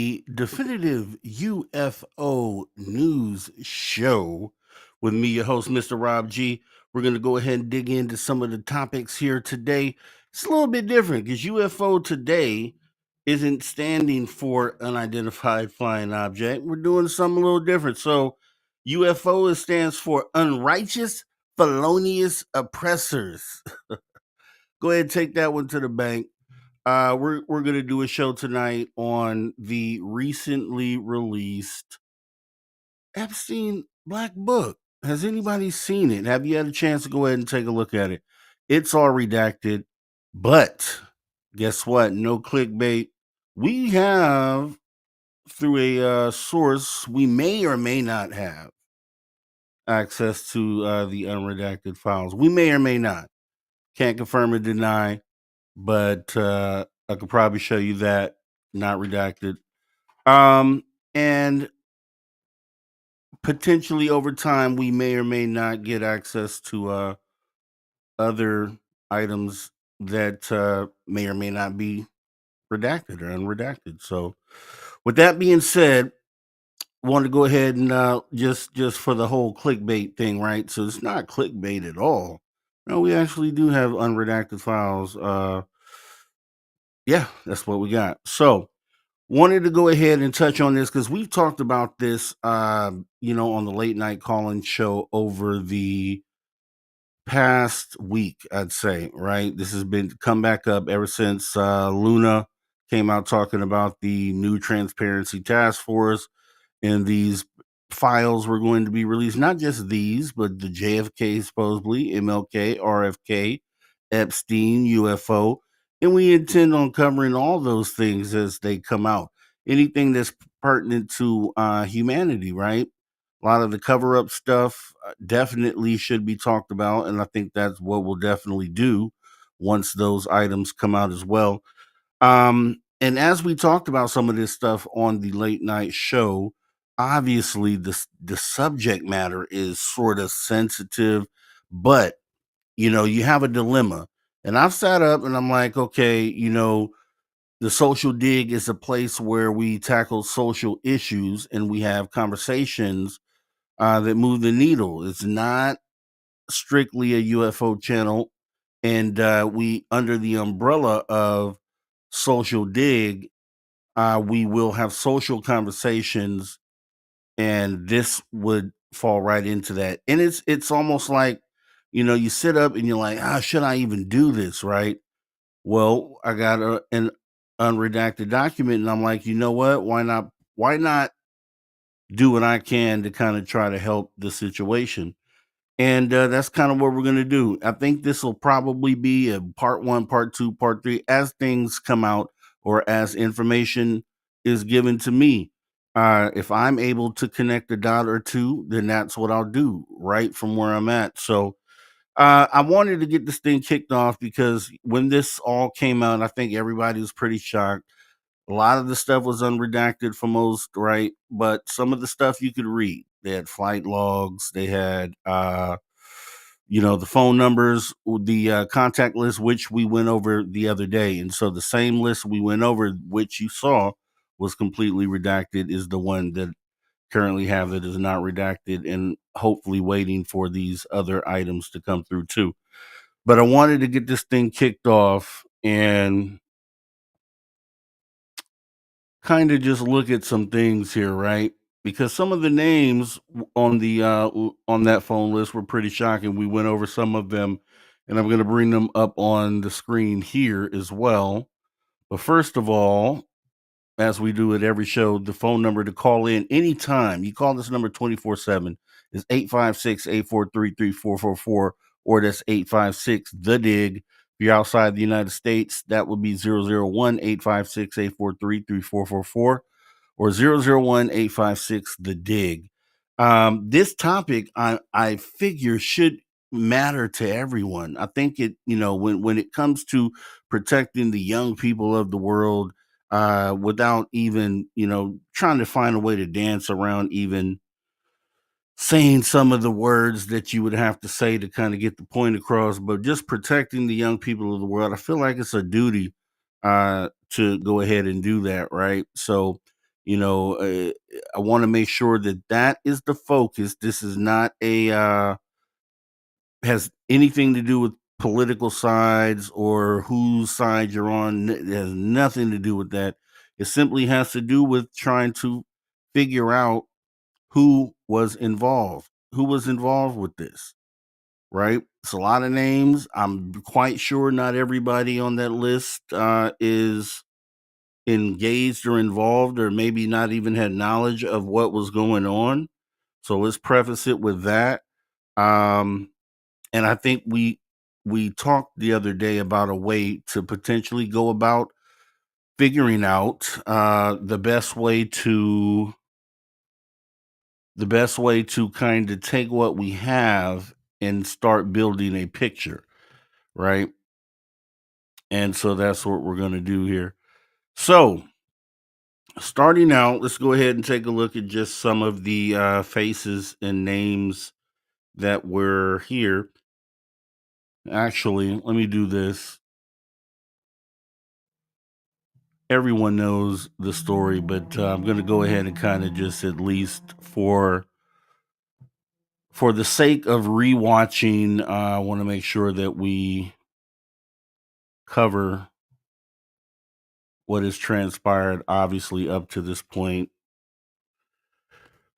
a definitive UFO news show with me, your host, Mr. Rob G. We're going to go ahead and dig into some of the topics here today. It's a little bit different because UFO today isn't standing for unidentified flying object. We're doing something a little different. So, UFO stands for unrighteous, felonious oppressors. Go ahead and take that one to the bank. We're gonna do a show tonight on the recently released Epstein Black Book. Has anybody seen it? Have you had a chance to go ahead and take a look at it? It's all redacted, but guess what? No clickbait. We have through a source we may or may not have access to the unredacted files. We may or may not. Can't confirm or deny, but I could probably show you that not redacted. Um, and potentially over time, we may or may not get access to other items that may or may not be redacted or unredacted. So, with that being said, want to go ahead and just for the whole clickbait thing, right? So it's not clickbait at all. No, we actually do have unredacted files. Yeah, that's what we got. So wanted to go ahead and touch on this because we've talked about this, on the late night calling show over the past week, I'd say, right? This has been come back up ever since Luna came out talking about the new transparency task force and these files were going to be released. Not just these, but the JFK, supposedly, MLK, RFK, Epstein, UFO. And we intend on covering all those things as they come out. Anything that's pertinent to humanity, right? A lot of the cover up stuff definitely should be talked about. And I think that's what we'll definitely do once those items come out as well. And as we talked about some of this stuff on the late night show, obviously the subject matter is sort of sensitive, but you have a dilemma. And I've sat up and I'm like, okay, the social dig is a place where we tackle social issues and we have conversations that move the needle. It's not strictly a UFO channel, and we under the umbrella of social dig, we will have social conversations, and this would fall right into that. And it's almost like, you sit up and you're like, should I even do this? Right? Well, I got an unredacted document, and I'm like, you know what? Why not? Why not do what I can to kind of try to help the situation? And that's kind of what we're going to do. I think this will probably be a part one, part two, part three as things come out or as information is given to me. If I'm able to connect a dot or two, then that's what I'll do right from where I'm at. So I wanted to get this thing kicked off because when this all came out, I think everybody was pretty shocked. A lot of the stuff was unredacted for most, right? But some of the stuff you could read. They had flight logs. They had, the phone numbers, the contact list, which we went over the other day. And so the same list we went over, which you saw was completely redacted, is the one that currently have that is not redacted and hopefully waiting for these other items to come through too. But I wanted to get this thing kicked off and kind of just look at some things here, right? Because some of the names on the on that phone list were pretty shocking. We went over some of them, and I'm going to bring them up on the screen here as well. But first of all, as we do at every show, the phone number to call in anytime. You call this number 24/7 is 856-843-3444, or that's 856 the dig. If you're outside the United States, that would be 001-856-843-3444 or 001-856 the dig. This topic I figure should matter to everyone. I think it, when it comes to protecting the young people of the world, without even, trying to find a way to dance around even saying some of the words that you would have to say to kind of get the point across, but just protecting the young people of the world. I feel like it's a duty to go ahead and do that, right? So, You know, I want to make sure that that is the focus. This is not a has anything to do with political sides or whose side you're on. It has nothing to do with that. It simply has to do with trying to figure out who was involved with this, right? It's a lot of names. I'm quite sure not everybody on that list is engaged or involved, or maybe not even had knowledge of what was going on. So let's preface it with that. Um, and I think we talked the other day about a way to potentially go about figuring out the best way to kind of take what we have and start building a picture, right? And so that's what we're going to do here. So, starting out, let's go ahead and take a look at just some of the faces and names that were here. Actually, let me do this. Everyone knows the story, but I'm going to go ahead and kind of just, at least for the sake of rewatching, I want to make sure that we cover what has transpired, obviously, up to this point.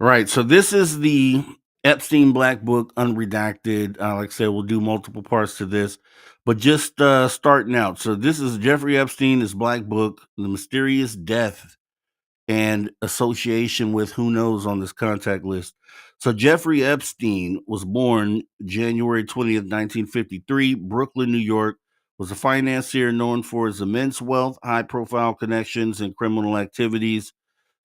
Right. So this is the Epstein Black Book, Unredacted. Like I said, we'll do multiple parts to this, but just starting out. So this is Jeffrey Epstein, his Black Book, The Mysterious Death and Association with Who Knows on this contact list. So Jeffrey Epstein was born January 20th, 1953, Brooklyn, New York, was a financier known for his immense wealth, high-profile connections, and criminal activities.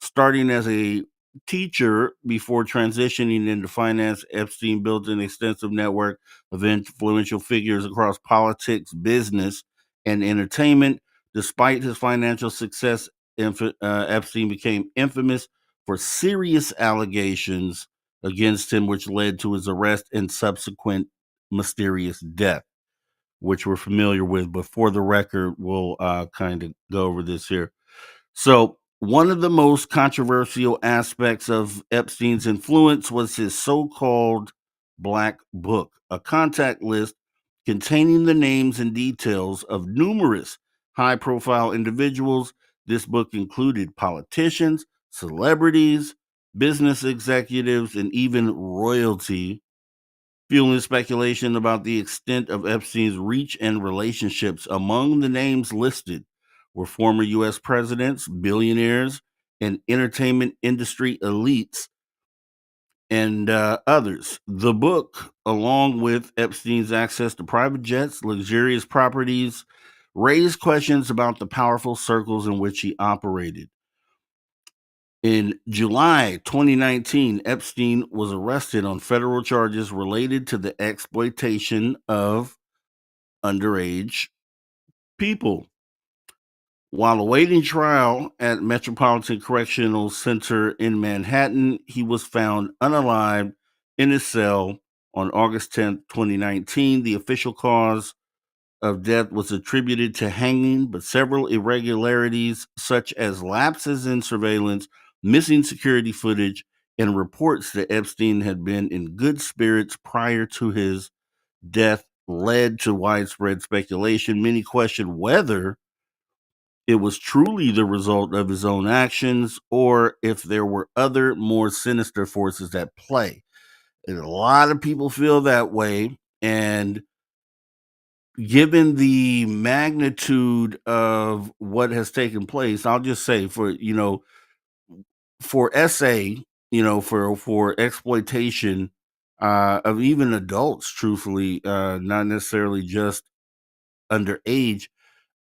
Starting as a teacher before transitioning into finance, Epstein built an extensive network of influential figures across politics, business, and entertainment. Despite his financial success, Epstein became infamous for serious allegations against him, which led to his arrest and subsequent mysterious death, which we're familiar with. But for the record, we'll kind of go over this here. So, one of the most controversial aspects of Epstein's influence was his so called Black Book, a contact list containing the names and details of numerous high profile individuals. This book included politicians, celebrities, business executives, and even royalty, fueling speculation about the extent of Epstein's reach and relationships. Among the names listed were former U.S. presidents, billionaires, and entertainment industry elites, and others. The book, along with Epstein's access to private jets, luxurious properties, raised questions about the powerful circles in which he operated. In July 2019, Epstein was arrested on federal charges related to the exploitation of underage people. While awaiting trial at Metropolitan Correctional Center in Manhattan, he was found unalived in his cell on August 10th, 2019. The official cause of death was attributed to hanging, but several irregularities, such as lapses in surveillance, missing security footage, and reports that Epstein had been in good spirits prior to his death, led to widespread speculation. Many questioned whether it was truly the result of his own actions or if there were other, more sinister forces at play. And a lot of people feel that way. And given the magnitude of what has taken place, I'll just say, for SA, for exploitation of even adults, truthfully, not necessarily just underage,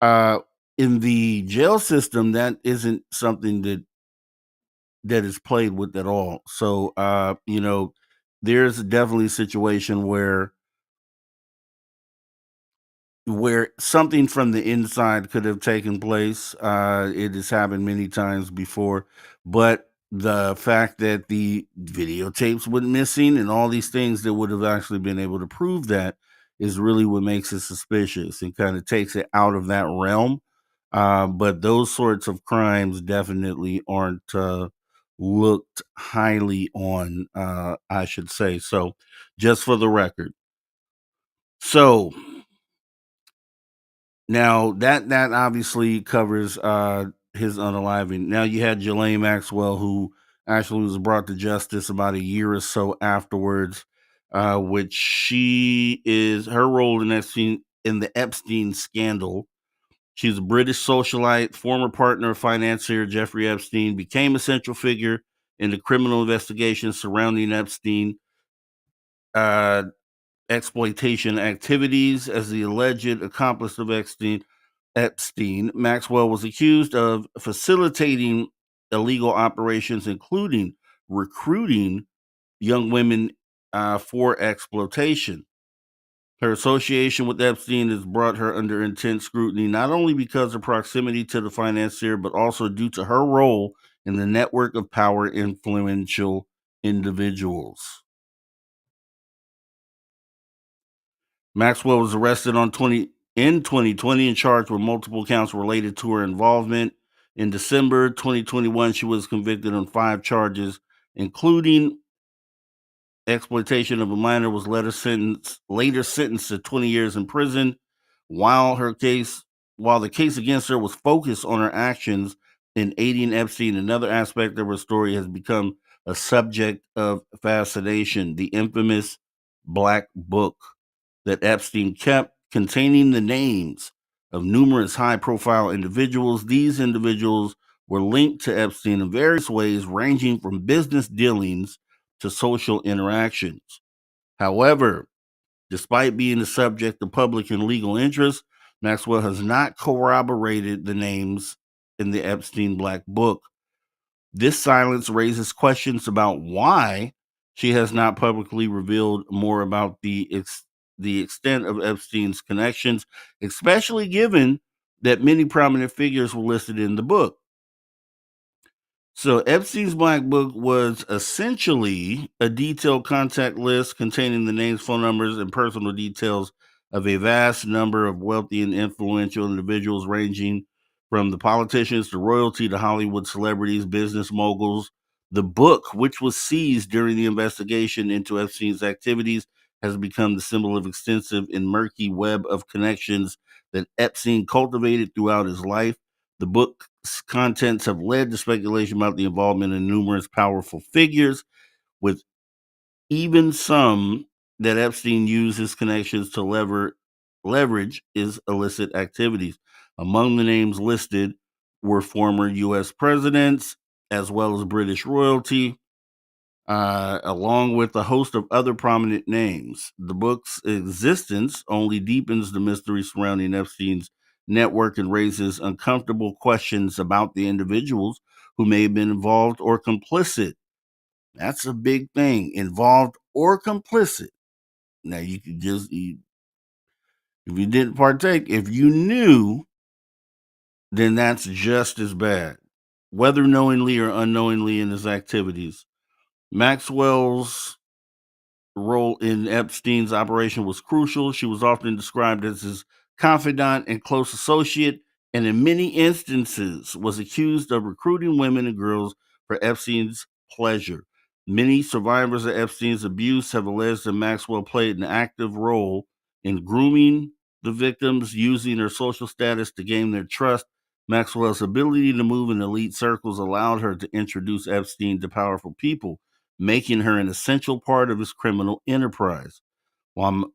uh, in the jail system, that isn't something that is played with at all. So, there's definitely a situation where something from the inside could have taken place. It has happened many times before, but the fact that the videotapes went missing and all these things that would have actually been able to prove that is really what makes it suspicious and kind of takes it out of that realm. But those sorts of crimes definitely aren't looked highly on, I should say. So, just for the record. So now that obviously covers his unaliving. Now you had Ghislaine Maxwell, who actually was brought to justice about a year or so afterwards, which she is her role in the Epstein scandal. She's a British socialite, former partner of financier Jeffrey Epstein, became a central figure in the criminal investigation surrounding Epstein uh, exploitation activities as the alleged accomplice of Epstein. Maxwell was accused of facilitating illegal operations, including recruiting young women for exploitation. Her association with Epstein has brought her under intense scrutiny, not only because of proximity to the financier, but also due to her role in the network of power influential individuals. Maxwell was arrested in 2020 and charged with multiple counts related to her involvement. In December 2021, she was convicted on 5 charges, including exploitation of a minor, was later sentenced to 20 years in prison. While her case while the case against her was focused on her actions in aiding Epstein, another aspect of her story has become a subject of fascination: the infamous Black Book that Epstein kept, containing the names of numerous high profile individuals. These individuals were linked to Epstein in various ways, ranging from business dealings to social interactions. However, despite being the subject of public and legal interest, Maxwell has not corroborated the names in the Epstein Black Book. This silence raises questions about why she has not publicly revealed more about the extent of Epstein's connections, especially given that many prominent figures were listed in the book. So Epstein's Black Book was essentially a detailed contact list containing the names, phone numbers, and personal details of a vast number of wealthy and influential individuals, ranging from the politicians to royalty to Hollywood celebrities, business moguls. The book, which was seized during the investigation into Epstein's activities, has become the symbol of extensive and murky web of connections that Epstein cultivated throughout his life. The book's contents have led to speculation about the involvement of numerous powerful figures, with even some that Epstein used his connections to leverage his illicit activities. Among the names listed were former U.S. presidents, as well as British royalty, along with a host of other prominent names. The book's existence only deepens the mystery surrounding Epstein's network and raises uncomfortable questions about the individuals who may have been involved or complicit. That's a big thing, involved or complicit. Now, if you didn't partake, if you knew, then that's just as bad, whether knowingly or unknowingly in his activities. Maxwell's role in Epstein's operation was crucial. She was often described as his confidant and close associate, and in many instances was accused of recruiting women and girls for Epstein's pleasure. Many survivors of Epstein's abuse have alleged that Maxwell played an active role in grooming the victims, using her social status to gain their trust. Maxwell's ability to move in elite circles allowed her to introduce Epstein to powerful people, making her an essential part of his criminal enterprise. While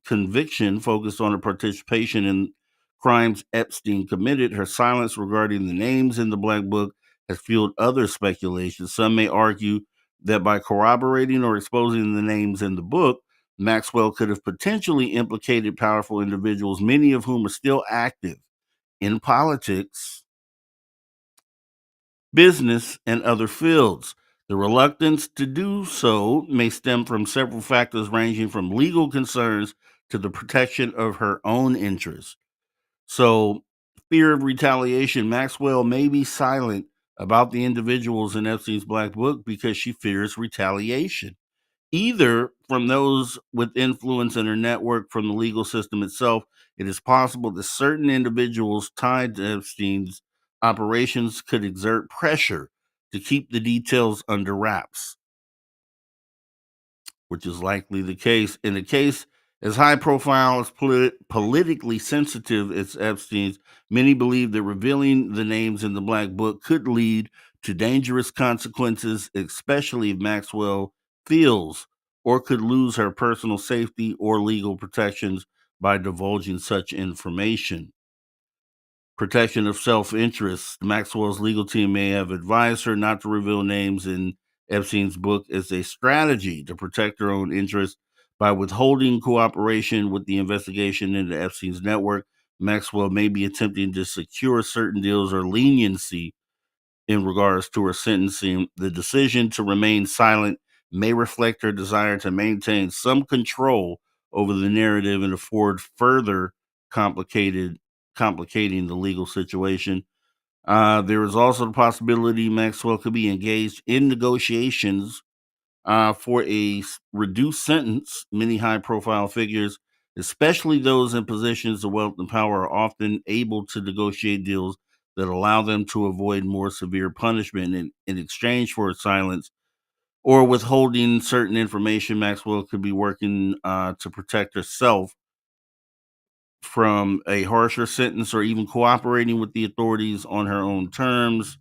conviction focused on her participation in crimes Epstein committed, her silence regarding the names in the Black Book has fueled other speculation. Some may argue that by corroborating or exposing the names in the book, Maxwell could have potentially implicated powerful individuals, many of whom are still active in politics, business, and other fields. The reluctance to do so may stem from several factors, ranging from legal concerns to the protection of her own interests. So, fear of retaliation. Maxwell may be silent about the individuals in Epstein's Black Book because she fears retaliation, either from those with influence in her network, from the legal system itself, it is possible that certain individuals tied to Epstein's operations could exert pressure to keep the details under wraps, which is likely the case. In a case as high profile as politically sensitive as Epstein's, many believe that revealing the names in the Black Book could lead to dangerous consequences, especially if Maxwell feels or could lose her personal safety or legal protections by divulging such information. Protection of self-interest. Maxwell's legal team may have advised her not to reveal names in Epstein's book as a strategy to protect her own interests by withholding cooperation with the investigation into Epstein's network. Maxwell may be attempting to secure certain deals or leniency in regards to her sentencing. The decision to remain silent may reflect her desire to maintain some control over the narrative and afford further complicating the legal situation. There is also the possibility Maxwell could be engaged in negotiations for a reduced sentence. Many high profile figures, especially those in positions of wealth and power, are often able to negotiate deals that allow them to avoid more severe punishment in exchange for silence or withholding certain information. Maxwell could be working to protect herself from a harsher sentence or even cooperating with the authorities on her own terms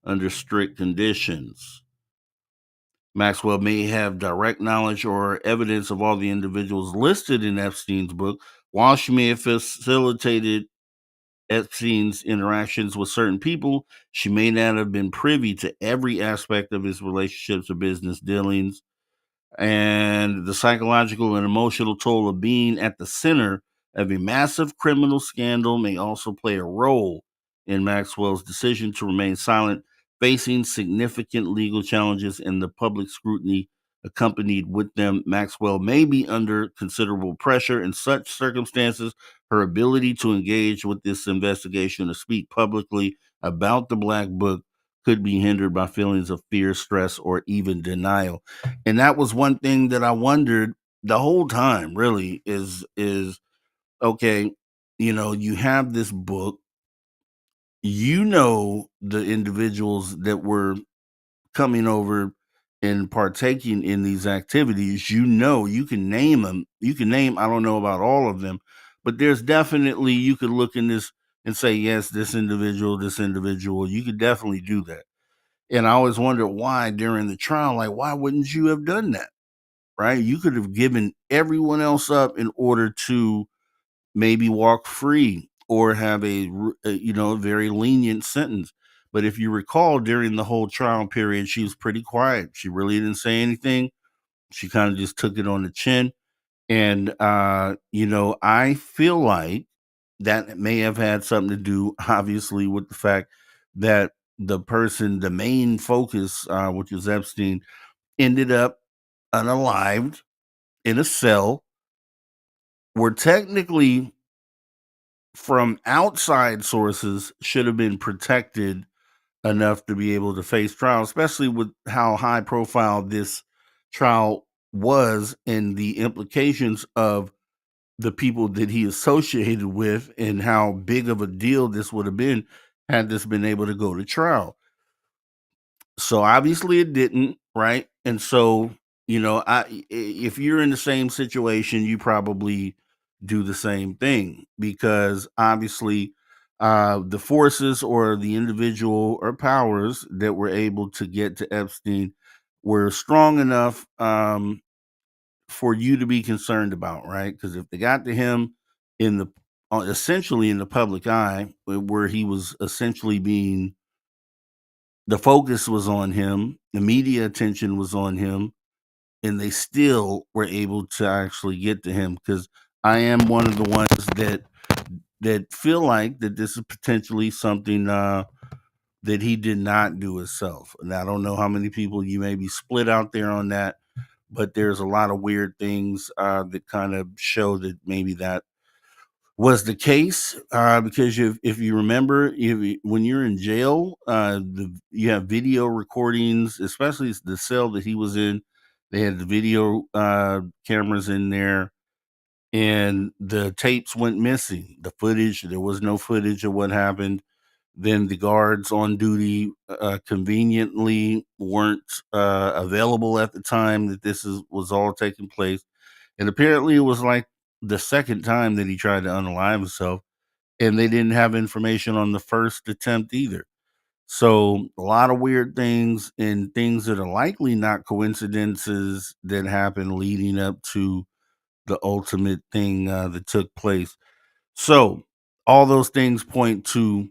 under strict conditions. Maxwell may have direct knowledge or evidence of all the individuals listed in Epstein's book. While she may have facilitated Epstein's interactions with certain people, she may not have been privy to every aspect of his relationships or business dealings. And the psychological and emotional toll of being at the center of a massive criminal scandal may also play a role in Maxwell's decision to remain silent, facing significant legal challenges and the public scrutiny accompanied with them. Maxwell may be under considerable pressure in such circumstances. Her ability to engage with this investigation or speak publicly about the Black Book could be hindered by feelings of fear, stress, or even denial. And that was one thing that I wondered the whole time, really, is okay, you have this book, the individuals that were coming over and partaking in these activities. You can name them. You can name, I don't know about all of them, but there's definitely, you could look in this and say, yes, this individual, you could definitely do that. And I always wonder why during the trial, like, why wouldn't you have done that? Right? You could have given everyone else up in order to maybe walk free or have a very lenient sentence. But if you recall, during the whole trial period, she was pretty quiet. She really didn't say anything. She kind of just took it on the chin. And I feel like that may have had something to do, obviously, with the fact that the main focus, which was Epstein, ended up unalived in a cell where technically from outside sources should have been protected enough to be able to face trial, especially with how high profile this trial was and the implications of the people that he associated with and how big of a deal this would have been had this been able to go to trial. So obviously it didn't, right? And so, if you're in the same situation, you probably do the same thing because obviously the forces or the individual or powers that were able to get to Epstein were strong enough for you to be concerned about, right? Because if they got to him in the essentially in the public eye, where he was essentially being the focus was on him, the media attention was on him, and they still were able to actually get to him. Because I am one of the ones that feel like that this is potentially something that he did not do himself. And I don't know how many people you may be split out there on that, but there's a lot of weird things that kind of show that maybe that was the case because if you remember, when you're in jail, you have video recordings, especially the cell that he was in. They had the video cameras in there, and the tapes went missing. The footage, there was no footage of what happened. Then the guards on duty conveniently weren't available at the time that was all taking place. And apparently, it was like the second time that he tried to unalive himself, and they didn't have information on the first attempt either. So a lot of weird things and things that are likely not coincidences that happened leading up to the ultimate thing that took place. So all those things point to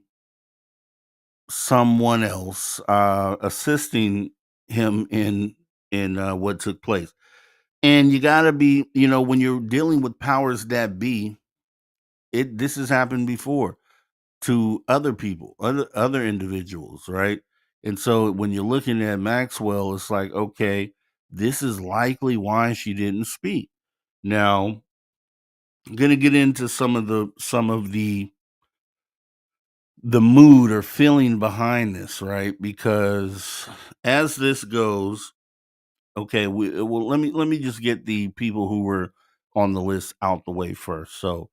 someone else assisting him in what took place. And you got to be, when you're dealing with powers that be, this has happened before to other people, other individuals, right? And so when you're looking at Maxwell, it's like, okay, this is likely why she didn't speak. Now, I'm gonna get into some of the mood or feeling behind this, right? Because as this goes, okay, well, let me just get the people who were on the list out the way first. So,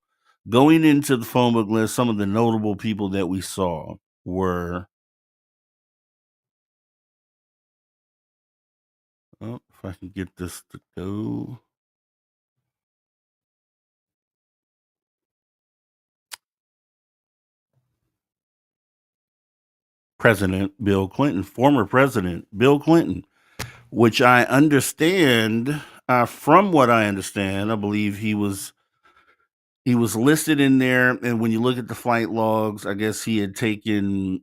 going into the phone book list, some of the notable people that we saw were, oh, if I can get this to go, President Bill Clinton, former President Bill Clinton, which I understand, from what I understand, I believe he was listed in there, and when you look at the flight logs, I guess he had taken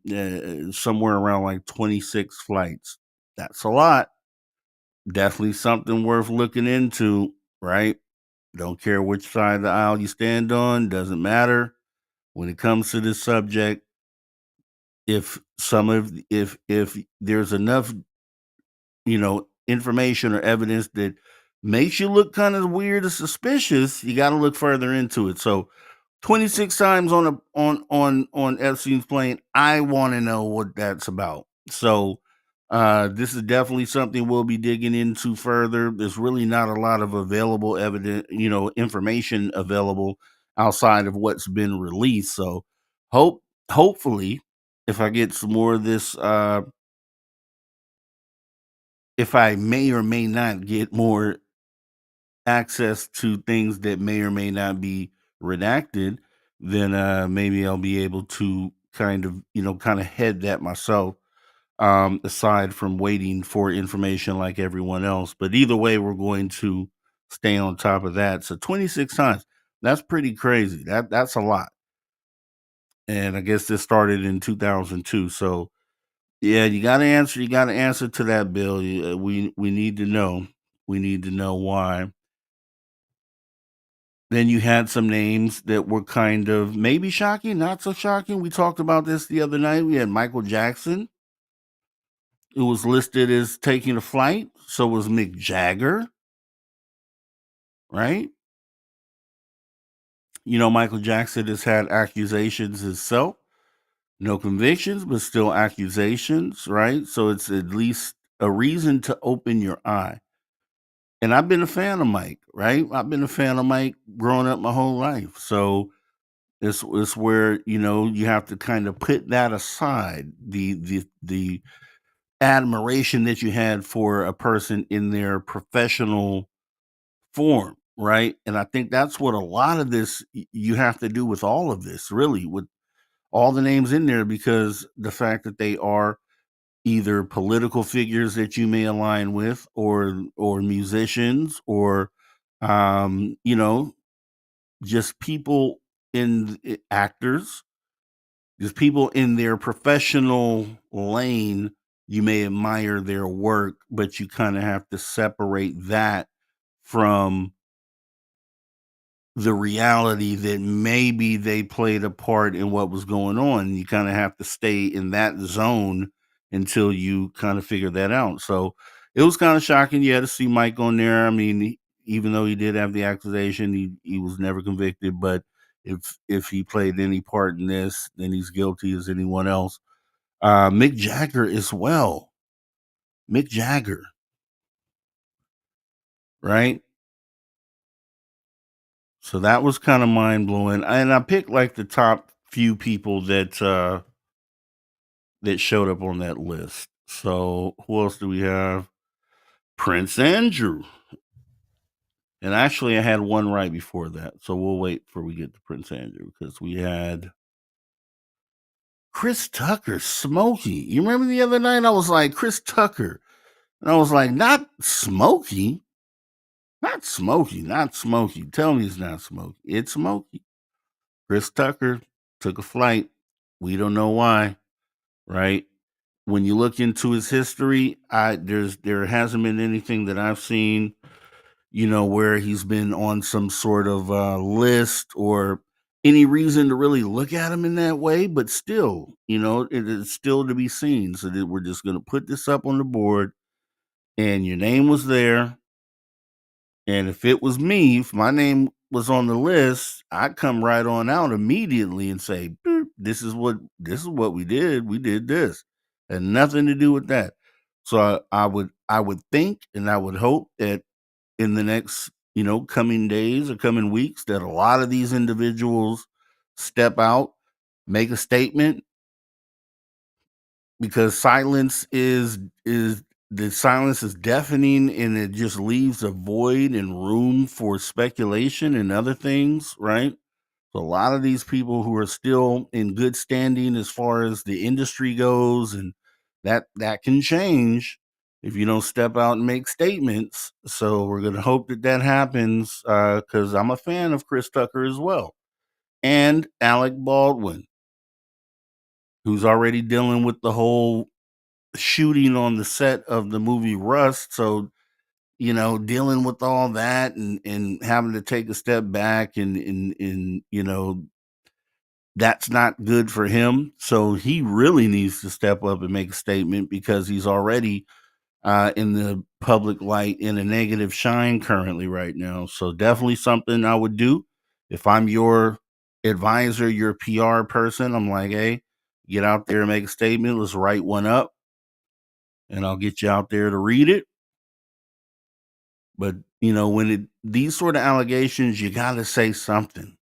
somewhere around like 26 flights. That's a lot. Definitely something worth looking into, right? Don't care which side of the aisle you stand on, doesn't matter. When it comes to this subject, if there's enough, information or evidence that makes you look kind of weird or suspicious, you got to look further into it. So 26 times on Epstein's plane. I want to know what that's about. So this is definitely something we'll be digging into further. There's really not a lot of available evidence, information available outside of what's been released. So hopefully, if I get some more of this, if I may or may not get more access to things that may or may not be redacted, then maybe I'll be able to kind of head that myself. Aside from waiting for information like everyone else, but either way, we're going to stay on top of that. So 26 times, that's pretty crazy. That's a lot, and I guess this started in 2002. So yeah, you got to answer. You got to answer to that, Bill. We need to know. We need to know why. Then you had some names that were kind of maybe shocking, not so shocking. We talked about this the other night. We had Michael Jackson, who was listed as taking a flight. So was Mick Jagger, right? Michael Jackson has had accusations himself, no convictions, but still accusations, right? So it's at least a reason to open your eye. And I've been a fan of Mike, right? I've been a fan of Mike growing up my whole life. So it's where you have to kind of put that aside, the admiration that you had for a person in their professional form, right? And I think that's what a lot of this you have to do with all of this, really, with all the names in there, because the fact that they are either political figures that you may align with, or musicians, or um, you know, just people actors, just people in their professional lane. You may admire their work, but you kind of have to separate that from the reality that maybe they played a part in what was going on. You kind of have to stay in that zone until you kind of figure that out. So it was kind of shocking, yeah, to see Mike on there. I mean, even though he did have the accusation, he was never convicted. But if he played any part in this, then he's guilty as anyone else. Mick Jagger as well. Mick Jagger. right? So that was kind of mind blowing. And I picked like the top few people that showed up on that list. So who else do we have? Prince Andrew. And actually I had one right before that. So we'll wait before we get to Prince Andrew because we had Chris Tucker, Smokey. You remember the other night I was like Chris Tucker. And I was like, not Smokey. Not Smokey, not Smokey. Tell me it's not Smokey. It's Smokey. Chris Tucker took a flight. We don't know why, right? When you look into his history, there hasn't been anything that I've seen, where he's been on some sort of list or any reason to really look at him in that way. But still, it is still to be seen. So that we're just going to put this up on the board, and your name was there. And if it was me, if my name was on the list, I'd come right on out immediately and say, "Boop, this is what we did. We did this." And nothing to do with that. So I would think and I would hope that in the next, coming days or coming weeks that a lot of these individuals step out, make a statement, because silence is deafening, and it just leaves a void and room for speculation and other things, right? So a lot of these people who are still in good standing as far as the industry goes, and that can change if you don't step out and make statements. So we're going to hope that happens, because I'm a fan of Chris Tucker as well, and Alec Baldwin, who's already dealing with the whole shooting on the set of the movie Rust. So, dealing with all that, and having to take a step back, and that's not good for him. So he really needs to step up and make a statement, because he's already in the public light in a negative shine currently right now. So definitely something I would do if I'm your advisor, your PR person. I'm like, hey, get out there and make a statement. Let's write one up, and I'll get you out there to read it. But when these sort of allegations, you got to say something.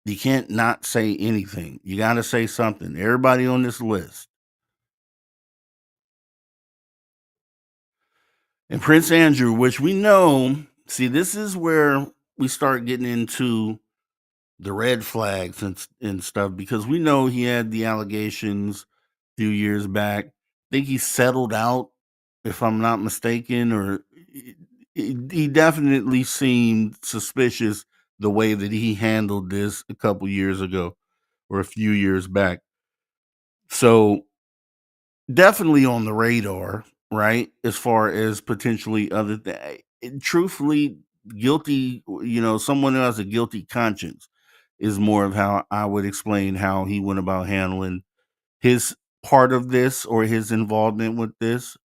You can't not say anything. You got to say something. Everybody on this list. And Prince Andrew, which we know, see, this is where we start getting into the red flags and stuff, because we know he had the allegations a few years back. I think he settled out, if I'm not mistaken, or he definitely seemed suspicious the way that he handled this a couple years ago or a few years back. So definitely on the radar, right? As far as potentially truthfully guilty, someone who has a guilty conscience is more of how I would explain how he went about handling his part of this or his involvement with this.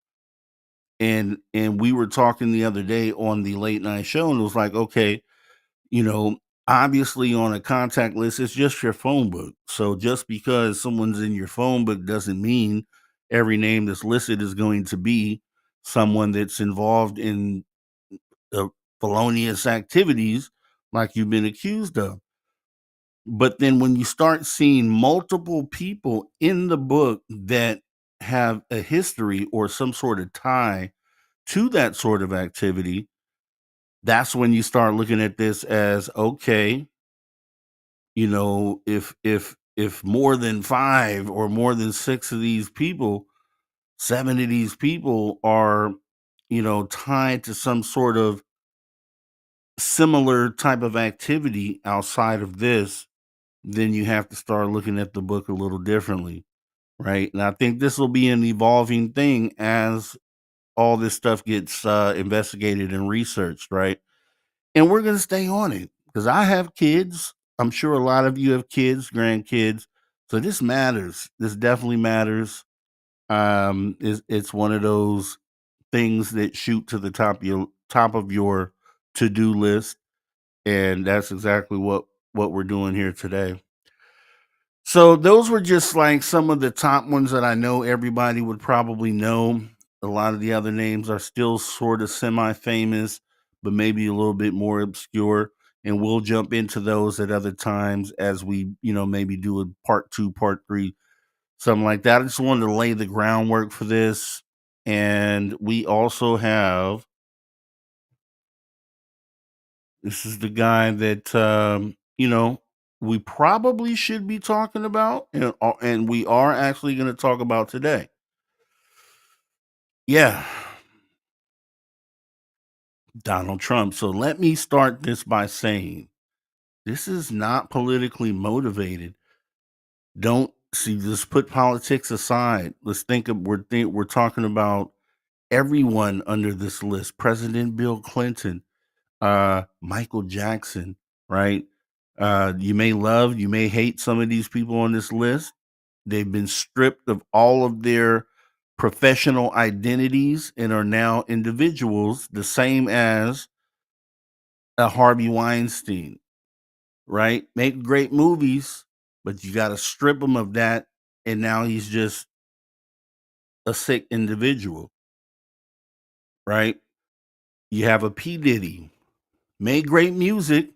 And we were talking the other day on the late night show, and it was like, okay, you know, obviously on a contact list, it's just your phone book. So just because someone's in your phone book doesn't mean every name that's listed is going to be someone that's involved in the felonious activities like you've been accused of. But then when you start seeing multiple people in the book that have a history or some sort of tie to that sort of activity, that's when you start looking at this as, okay, if more than 5 or more than 6 of these people, 7 of these people are, tied to some sort of similar type of activity outside of this, then you have to start looking at the book a little differently, right? And I think this will be an evolving thing as all this stuff gets investigated and researched, right? And we're going to stay on it, because I have kids. I'm sure a lot of you have kids, grandkids. So this matters. This definitely matters. It's one of those things that shoot to the top of your to-do list, and that's exactly what we're doing here today. So those were just like some of the top ones that I know everybody would probably know. A lot of the other names are still sort of semi-famous, but maybe a little bit more obscure. And we'll jump into those at other times as we, maybe do a part two, part three, something like that. I just wanted to lay the groundwork for this. And we also have, this is the guy that, we probably should be talking about, and we are actually going to talk about today. Yeah, Donald Trump. So let me start this by saying this is not politically motivated. Don't see, just put politics aside. Let's think of we're talking about everyone under this list. President Bill Clinton, Michael Jackson, right? You may love, you may hate some of these people on this list. They've been stripped of all of their professional identities and are now individuals, the same as a Harvey Weinstein, right? Make great movies, but you got to strip him of that. And now he's just a sick individual, right? You have a P. Diddy, made great music.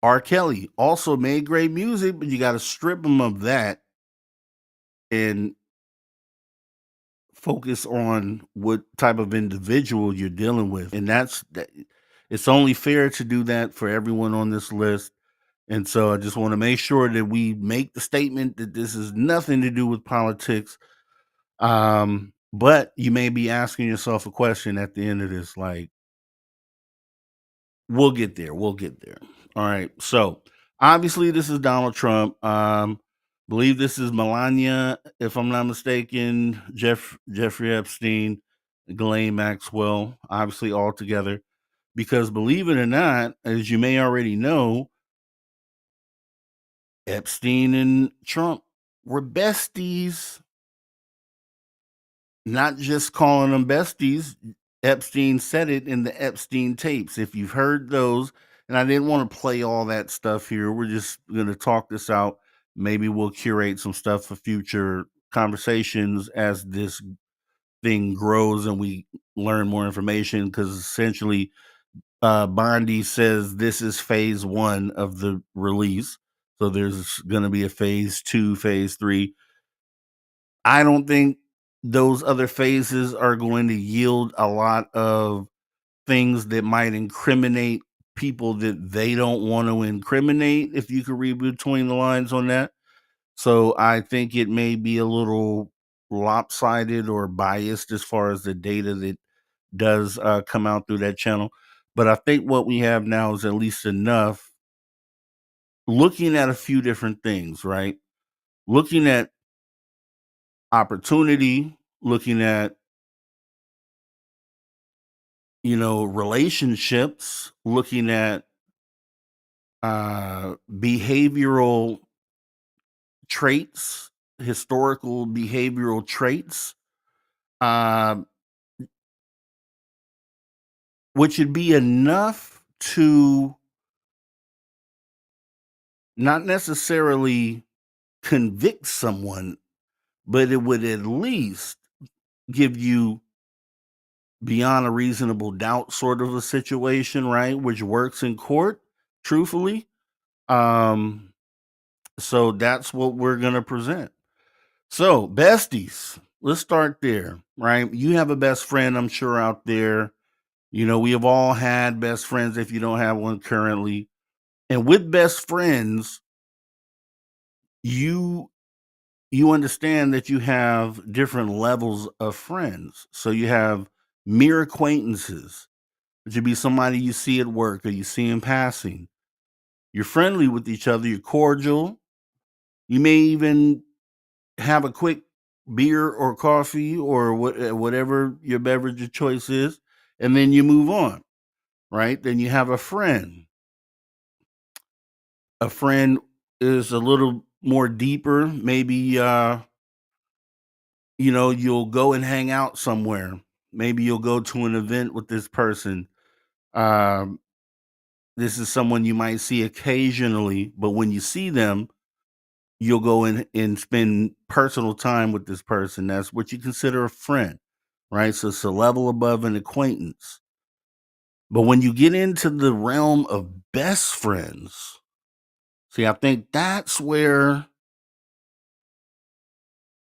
R. Kelly also made great music, but you got to strip him of that and focus on what type of individual you're dealing with. And it's only fair to do that for everyone on this list. And so I just want to make sure that we make the statement that this is nothing to do with politics. But you may be asking yourself a question at the end of this, like, we'll get there. We'll get there. All right. So obviously this is Donald Trump. Believe this is Melania, if I'm not mistaken, Jeffrey Epstein, Ghislaine Maxwell, obviously all together. Because believe it or not, as you may already know, Epstein and Trump were besties. Not just calling them besties. Epstein said it in the Epstein tapes. If you've heard those, and I didn't want to play all that stuff here. We're just going to talk this out. Maybe we'll curate some stuff for future conversations as this thing grows and we learn more information. Because essentially, Bondi says this is phase one of the release. So there's going to be a phase two, phase three. I don't think those other phases are going to yield a lot of things that might incriminate people that they don't want to incriminate, if you could read between the lines on that. So I think it may be a little lopsided or biased as far as the data that does come out through that channel. But I think what we have now is at least enough, looking at a few different things, right? Looking at opportunity, looking at, relationships, looking at behavioral traits, historical behavioral traits, uh, which would be enough to not necessarily convict someone, but it would at least give you beyond a reasonable doubt sort of a situation, right? Which works in court, truthfully. Um, so that's what we're going to present. So, besties, let's start there, right? You have a best friend, I'm sure, out there. We have all had best friends if you don't have one currently. And with best friends, you understand that you have different levels of friends. So you have mere acquaintances, which would be somebody you see at work or you see in passing. You're friendly with each other, you're cordial. You may even have a quick beer or coffee or whatever your beverage of choice is, and then you move on, right? Then you have a friend. A friend is a little more deeper. Maybe you'll go and hang out somewhere. Maybe you'll go to an event with this person. Um, this is someone you might see occasionally, but when you see them, you'll go in and spend personal time with this person. That's what you consider a friend, right? So it's a level above an acquaintance. But when you get into the realm of best friends, see, I think that's where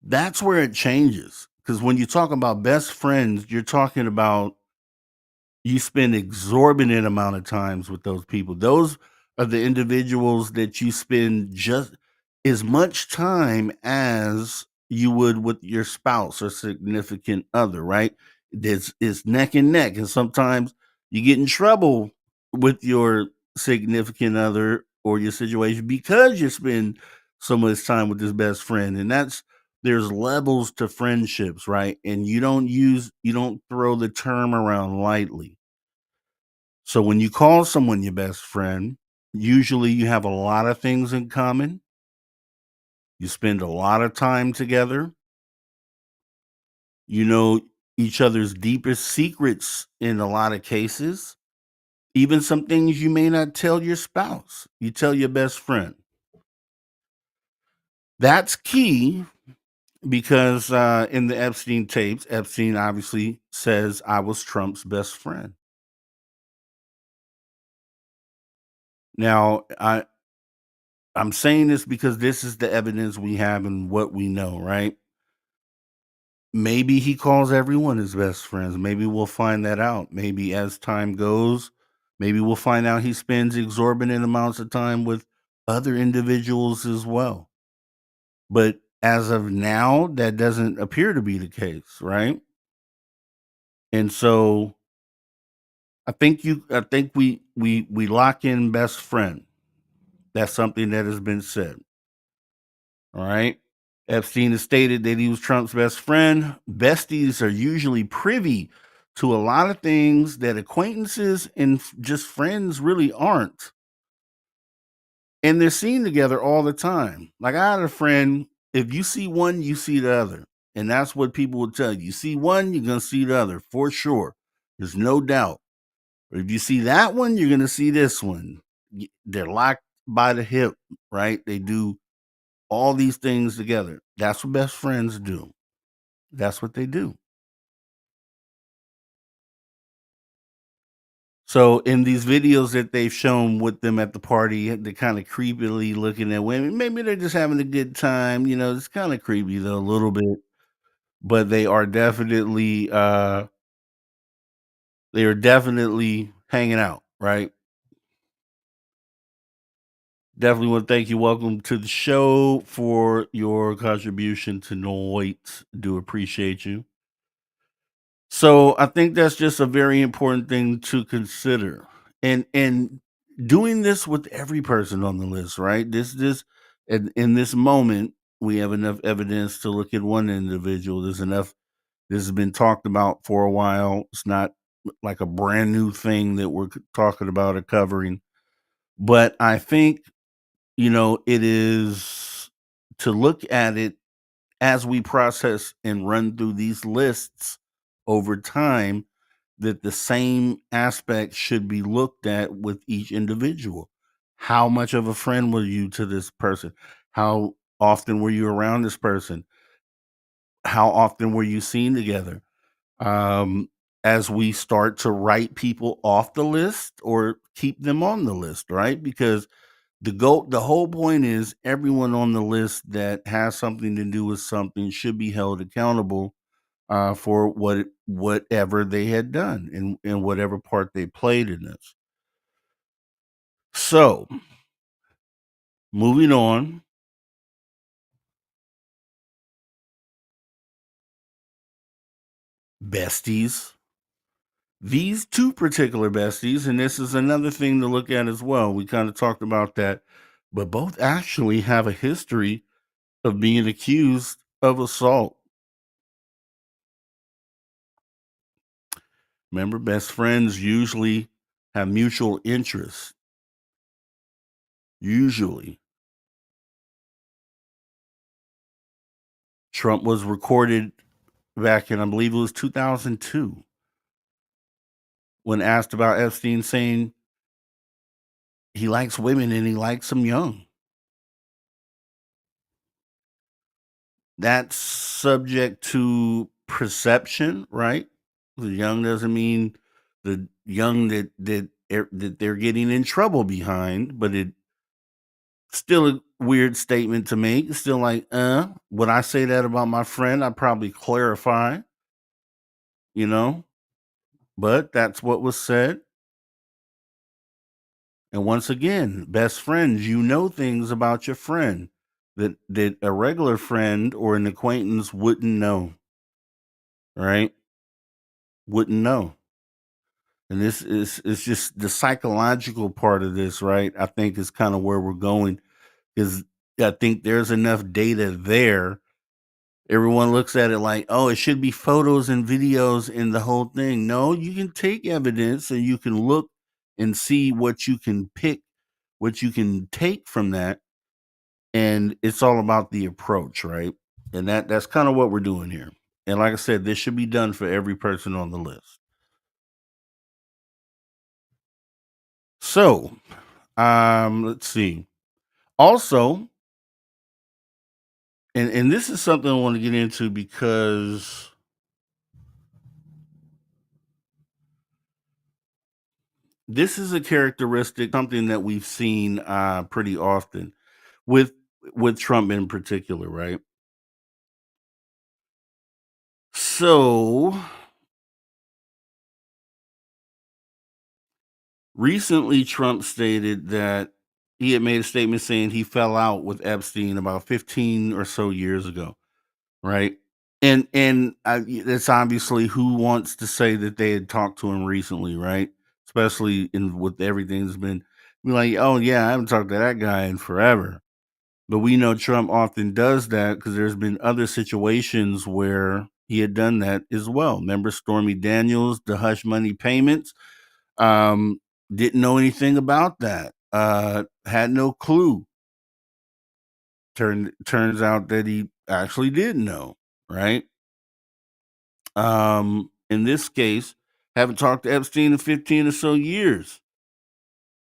it changes. Because when you talk about best friends, you're talking about you spend exorbitant amount of times with those people. Those are the individuals that you spend just as much time as you would with your spouse or significant other, right? This is neck and neck. And sometimes you get in trouble with your significant other or your situation because you spend so much time with this best friend. And that's there's levels to friendships, right? And you don't throw the term around lightly. So when you call someone your best friend, usually you have a lot of things in common. You spend a lot of time together. You know each other's deepest secrets in a lot of cases. Even some things you may not tell your spouse, you tell your best friend. That's key because in the Epstein tapes, Epstein obviously says I was Trump's best friend. Now, I'm saying this because this is the evidence we have and what we know, right? Maybe he calls everyone his best friends. Maybe we'll find that out. Maybe as time goes, maybe we'll find out he spends exorbitant amounts of time with other individuals as well. But as of now, that doesn't appear to be the case, right? And so I think we lock in best friend. That's something that has been said. All right. Epstein has stated that he was Trump's best friend. Besties are usually privy to a lot of things that acquaintances and just friends really aren't. And they're seen together all the time. Like I had a friend, if you see one, you see the other. And that's what people will tell you. You see one, you're going to see the other for sure. There's no doubt. But if you see that one, you're going to see this one. They're locked by the hip, right? They do all these things together. That's what best friends do. That's what they do. So in these videos that they've shown with them at the party, they're kind of creepily looking at women. Maybe they're just having a good time. You know, it's kind of creepy though, a little bit. But they are definitely hanging out, right? Definitely want to thank you. Welcome to the show for your contribution tonight. Do appreciate you. So I think that's just a very important thing to consider. And doing this with every person on the list, right? This in this moment, we have enough evidence to look at one individual. There's enough this has been talked about for a while. It's not like a brand new thing that we're talking about or covering. But I think, it is to look at it as we process and run through these lists over time that the same aspect should be looked at with each individual. How much of a friend were you to this person? How often were you around this person? How often were you seen together? Um, as we start to write people off the list or keep them on the list, right? Because the whole point is everyone on the list that has something to do with something should be held accountable for whatever they had done and whatever part they played in this. So, moving on, besties. These two particular besties, and this is another thing to look at as well. We kind of talked about that, but both actually have a history of being accused of assault. Remember, best friends usually have mutual interests. Usually, Trump was recorded back in, I believe it was 2002, when asked about Epstein, saying he likes women and he likes them young. That's subject to perception, right? The young doesn't mean young that they're getting in trouble behind, but it still a weird statement to make. It's still like, would I say that about my friend? I'd probably clarify, you know, but that's what was said. And once again, best friends, you know things about your friend that a regular friend or an acquaintance wouldn't know, right? Wouldn't know. And this is it's just the psychological part of this, right? I think is kind of where we're going because I think there's enough data there. Everyone looks at it like, oh, it should be photos and videos and the whole thing. No, you can take evidence and you can look and see what you can pick, what you can take from that. And it's all about the approach, right? And that's kind of what we're doing here. And like I said, this should be done for every person on the list. So, let's see. Also, and this is something I want to get into because this is a characteristic, something that we've seen pretty often with Trump in particular, right? So recently, Trump stated that he had made a statement saying he fell out with Epstein about 15 or so years ago, right? And it's obviously who wants to say that they had talked to him recently, right? Especially in with everything that's been be like, oh yeah, I haven't talked to that guy in forever. But we know Trump often does that because there's been other situations where he had done that as well. Remember Stormy Daniels, the hush money payments? Um, didn't know anything about that. Had no clue. Turns out that he actually did know, right? In this case, haven't talked to Epstein in 15 or so years.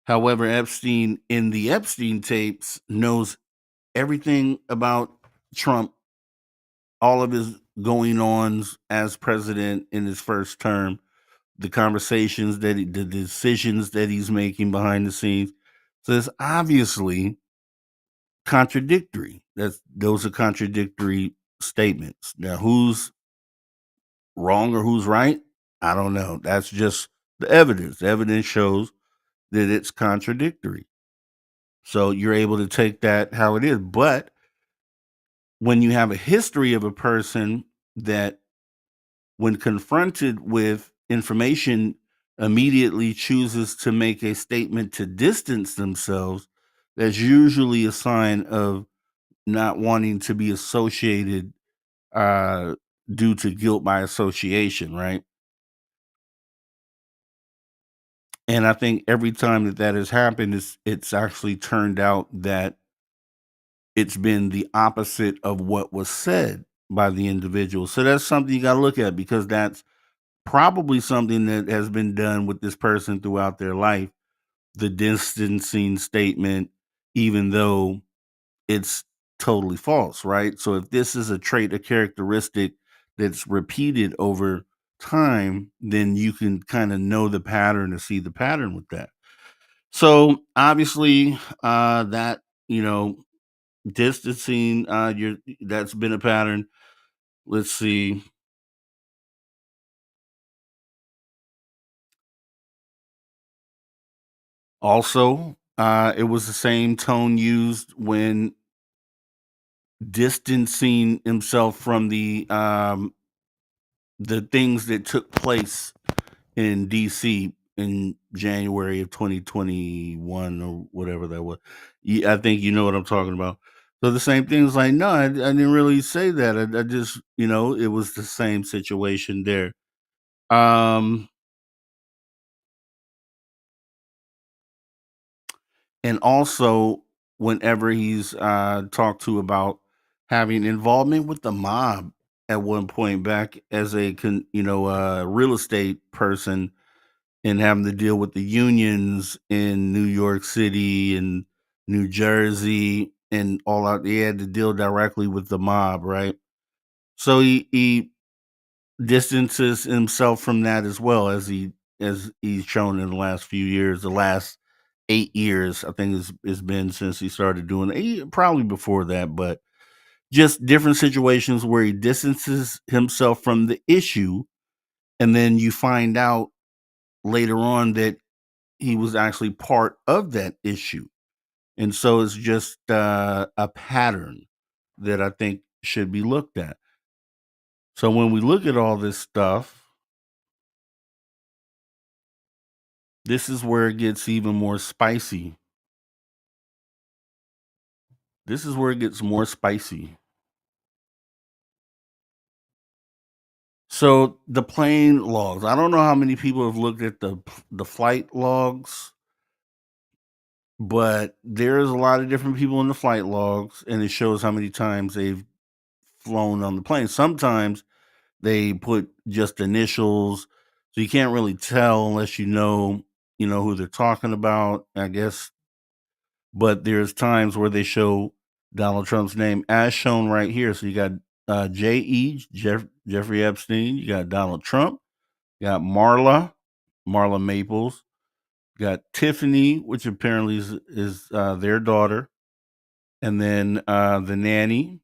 However, Epstein in the Epstein tapes knows everything about Trump, all of his going ons as president in his first term, the conversations the decisions that he's making behind the scenes. So it's obviously contradictory. Those are contradictory statements. Now, who's wrong or who's right? I don't know. That's just the evidence. The evidence shows that it's contradictory. So you're able to take that how it is. But when you have a history of a person that, when confronted with information, immediately chooses to make a statement to distance themselves, that's usually a sign of not wanting to be associated uh, due to guilt by association, right? And I think every time that that has happened, it's actually turned out that it's been the opposite of what was said by the individual. So that's something you got to look at because that's probably something that has been done with this person throughout their life. The distancing statement, even though it's totally false, right? So if this is a trait, a characteristic that's repeated over time, then you can kind of know the pattern and see the pattern with that. So obviously, that you know, distancing, your that's been a pattern. Let's see. Also, it was the same tone used when distancing himself from the things that took place in DC in January of 2021 or whatever that was. I think you know what I'm talking about. So the same thing is like, no, I didn't really say that. I just, it was the same situation there. Um, and also, whenever he's talked to about having involvement with the mob at one point back as a real estate person and having to deal with the unions in New York City and New Jersey and all out. He had to deal directly with the mob, right? So he distances himself from that as well as he as he's shown in the last few years, the last 8 years, I think it's been since he started doing it. Probably before that, but just different situations where he distances himself from the issue, and then you find out later on that he was actually part of that issue. And so it's just a pattern that I think should be looked at. So when we look at all this stuff, this is where it gets even more spicy. This is where it gets more spicy. So the plane logs. I don't know how many people have looked at the flight logs, but there's a lot of different people in the flight logs, and it shows how many times they've flown on the plane. Sometimes they put just initials, so you can't really tell unless you know who they're talking about, I guess. But there's times where they show Donald Trump's name as shown right here. So you got Jeffrey Epstein, you got Donald Trump, you got Marla Maples, you got Tiffany, which apparently is their daughter, and then the nanny.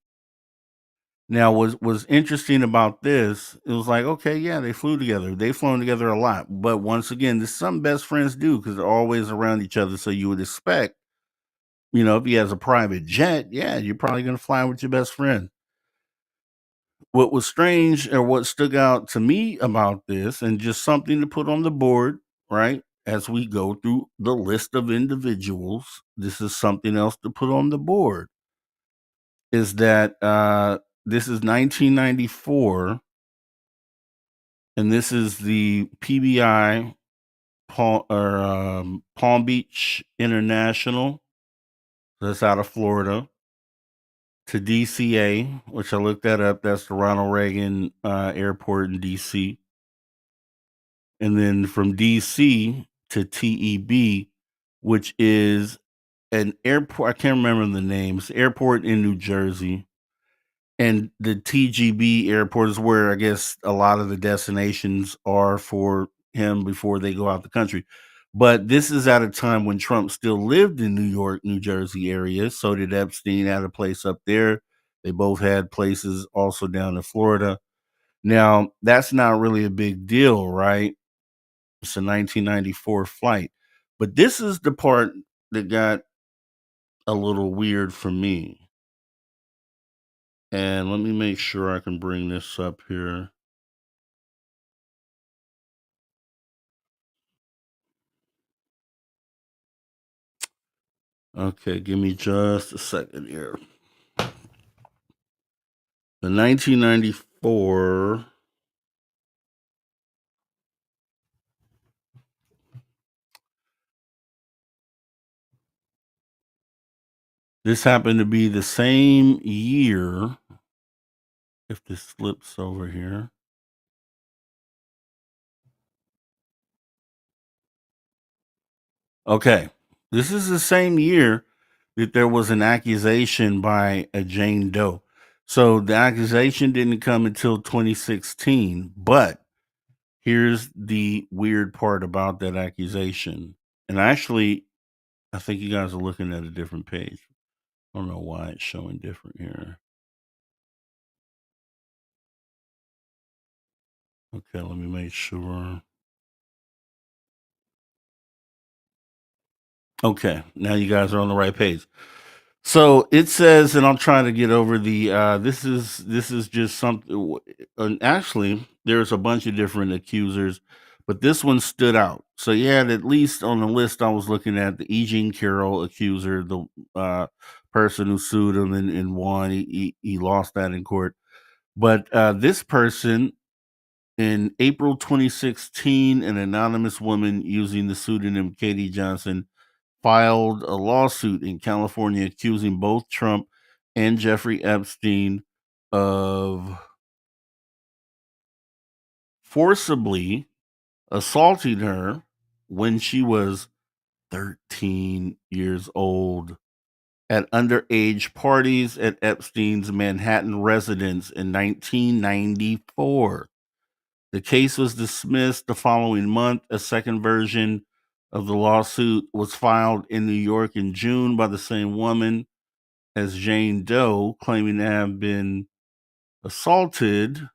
Now, was interesting about this, it was like, okay, yeah, they flew together. They've flown together a lot. But once again, this is something best friends do because they're always around each other. So you would expect, if he has a private jet, yeah, you're probably going to fly with your best friend. What was strange or what stuck out to me about this, and just something to put on the board, right? As we go through the list of individuals, this is something else to put on the board, is that this is 1994, and this is the PBI Palm Beach International. That's out of Florida. To DCA, which I looked that up. That's the Ronald Reagan Airport in DC. And then from DC to TEB, which is an airport. I can't remember the name. It's an airport in New Jersey. And the TGB airport is where I guess a lot of the destinations are for him before they go out the country. But this is at a time when Trump still lived in New York, New Jersey area. So did Epstein, had a place up there. They both had places also down in Florida. Now, that's not really a big deal, right? It's a 1994 flight. But this is the part that got a little weird for me. And let me make sure I can bring this up here. Okay, give me just a second here. The 1994. This happened to be the same year. If this flips over here. Okay. This is the same year that there was an accusation by a Jane Doe. So the accusation didn't come until 2016, but here's the weird part about that accusation. And actually, I think you guys are looking at a different page. I don't know why it's showing different here. Okay, let me make sure. Okay, now you guys are on the right page. So it says, and I'm trying to get over the. This is just something. And actually, there's a bunch of different accusers, but this one stood out. So you had at least on the list I was looking at the E. Jean Carroll accuser, the person who sued him and won. He lost that in court, but this person in April 2016, an anonymous woman using the pseudonym Katie Johnson filed a lawsuit in California accusing both Trump and Jeffrey Epstein of forcibly assaulting her when she was 13 years old at underage parties at Epstein's Manhattan residence in 1994. The case was dismissed the following month. A second version of the lawsuit was filed in New York in June by the same woman as Jane Doe, claiming to have been assaulted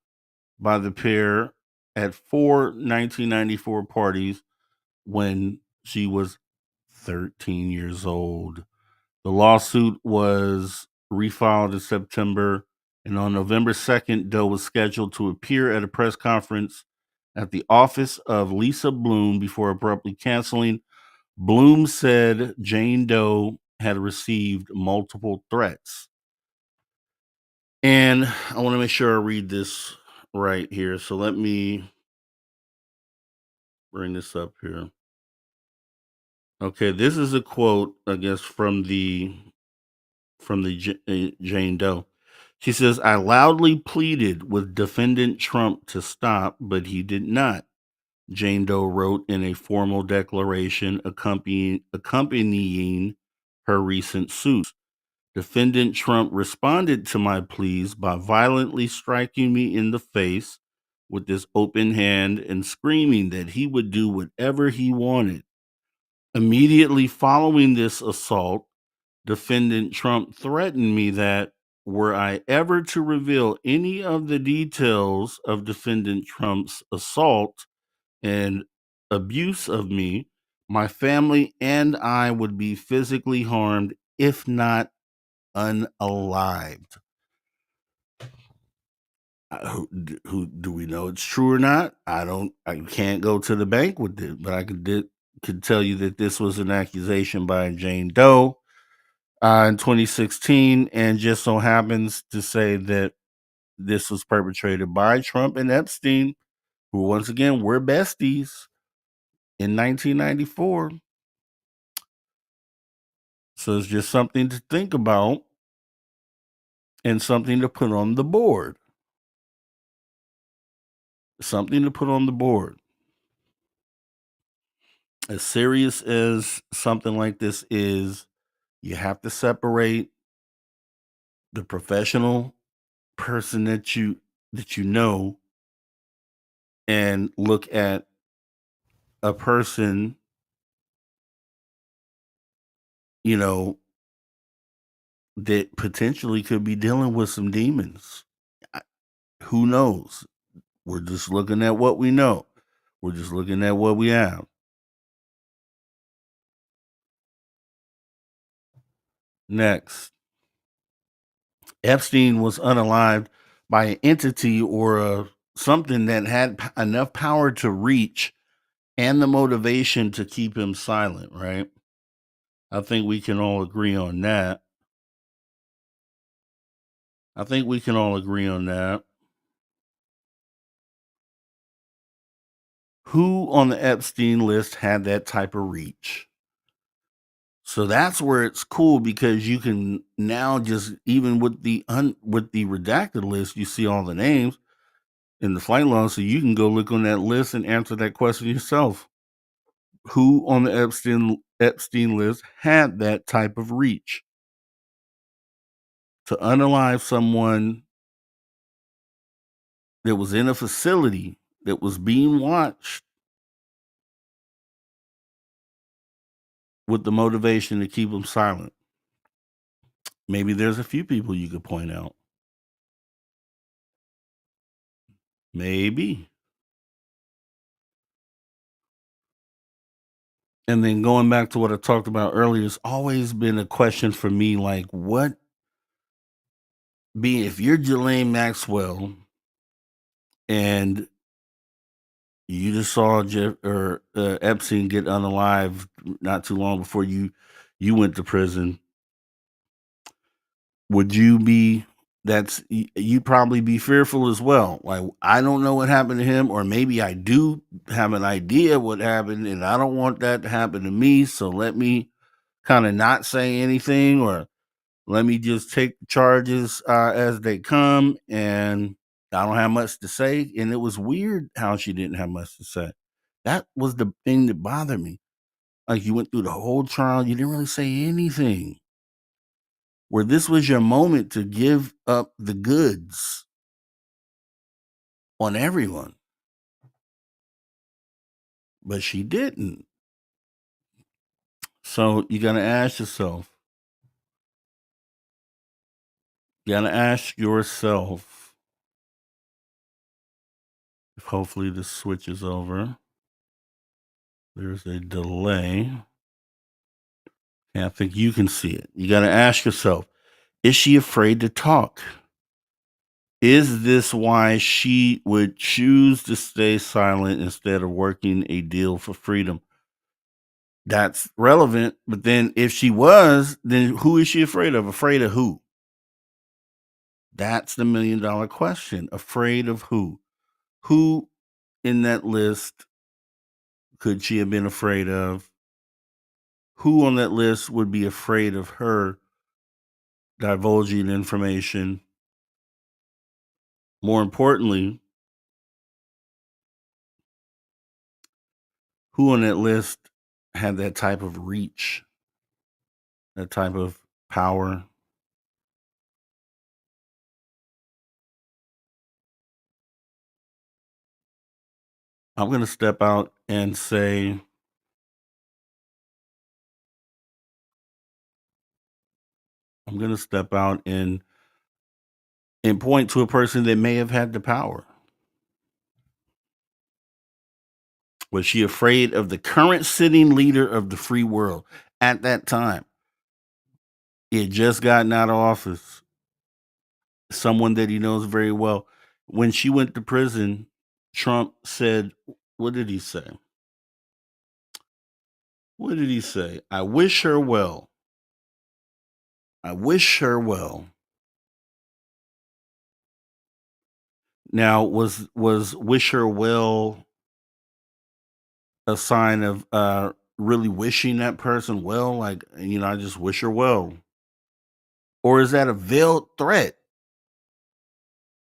by the pair at 1994 parties when she was 13 years old. The lawsuit was refiled in September, and on November 2nd, Doe was scheduled to appear at a press conference at the office of Lisa Bloom before abruptly canceling. Bloom said Jane Doe had received multiple threats. And I want to make sure I read this right here. So let me bring this up here. Okay, this is a quote, I guess, from the Jane Doe. She says, "I loudly pleaded with defendant Trump to stop, but he did not." Jane Doe wrote in a formal declaration accompanying her recent suit. Defendant Trump responded to my pleas by violently striking me in the face with his open hand and screaming that he would do whatever he wanted. Immediately following this assault, defendant Trump threatened me that were I ever to reveal any of the details of defendant Trump's assault and abuse of me, my family and I would be physically harmed, if not unalived. Who do we know it's true or not? I don't. I can't go to the bank with it, but I could tell you that this was an accusation by Jane Doe in 2016, and just so happens to say that this was perpetrated by Trump and Epstein, who once again were besties in 1994. So it's just something to think about and something to put on the board. Something to put on the board. As serious as something like this is, you have to separate the professional person that you know and look at a person, you know, that potentially could be dealing with some demons. I- Who knows? We're just looking at what we know. We're just looking at what we have. Next, Epstein was unalived by an entity or something that had enough power to reach and the motivation to keep him silent, right? I think we can all agree on that. I think we can all agree on that. Who on the Epstein list had that type of reach? So that's where it's cool because you can now just even with the redacted list, you see all the names in the flight log, so you can go look on that list and answer that question yourself. Who on the Epstein list had that type of reach to unalive someone that was in a facility that was being watched with the motivation to keep them silent? Maybe there's a few people you could point out. Maybe. And then going back to what I talked about earlier, it's always been a question for me like, what being if you're Ghislaine Maxwell and you just saw Jeff or Epstein get unalived not too long before you went to prison, would you be you'd probably be fearful as well. Like, I don't know what happened to him, or maybe I do have an idea what happened and I don't want that to happen to me, so let me kind of not say anything, or let me just take the charges as they come, and I don't have much to say. And it was weird how she didn't have much to say. That was the thing that bothered me. Like, you went through the whole trial, you didn't really say anything. Where this was your moment to give up the goods on everyone. but she didn't. So you got to ask yourself, if hopefully this switches over. There's a delay. And I think you can see it. You got to ask yourself, is she afraid to talk? Is this why she would choose to stay silent instead of working a deal for freedom? That's relevant. But then if she was, then who is she afraid of? Afraid of who? That's the $1,000,000 question. Afraid of who? Who in that list could she have been afraid of? Who on that list would be afraid of her divulging information? More importantly, who on that list had that type of reach, that type of power? I'm going to step out and say, I'm going to step out and point to a person that may have had the power. Was she afraid of the current sitting leader of the free world at that time? He had just gotten out of office, someone that he knows very well. When she went to prison, Trump said, what did he say? What did he say? I wish her well. I wish her well. Now, was wish her well a sign of really wishing that person well? Like, I just wish her well. Or is that a veiled threat,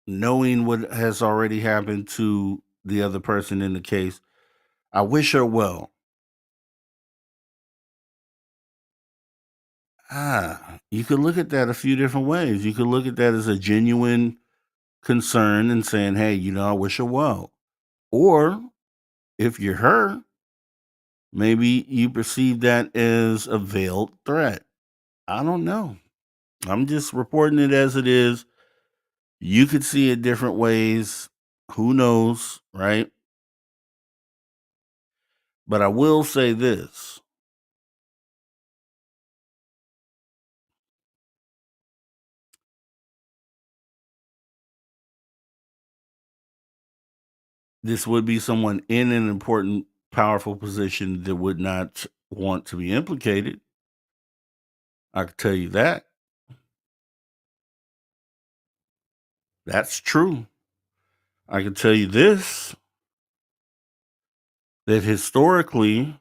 knowing what has already happened to the other person in the case? I wish her well. You could look at that a few different ways. You could look at that as a genuine concern and saying, hey, I wish her well. Or if you're her, maybe you perceive that as a veiled threat. I don't know. I'm just reporting it as it is. You could see it different ways. Who knows, right? But I will say this. This would be someone in an important, powerful position that would not want to be implicated. I can tell you that. That's true. I can tell you this, that historically,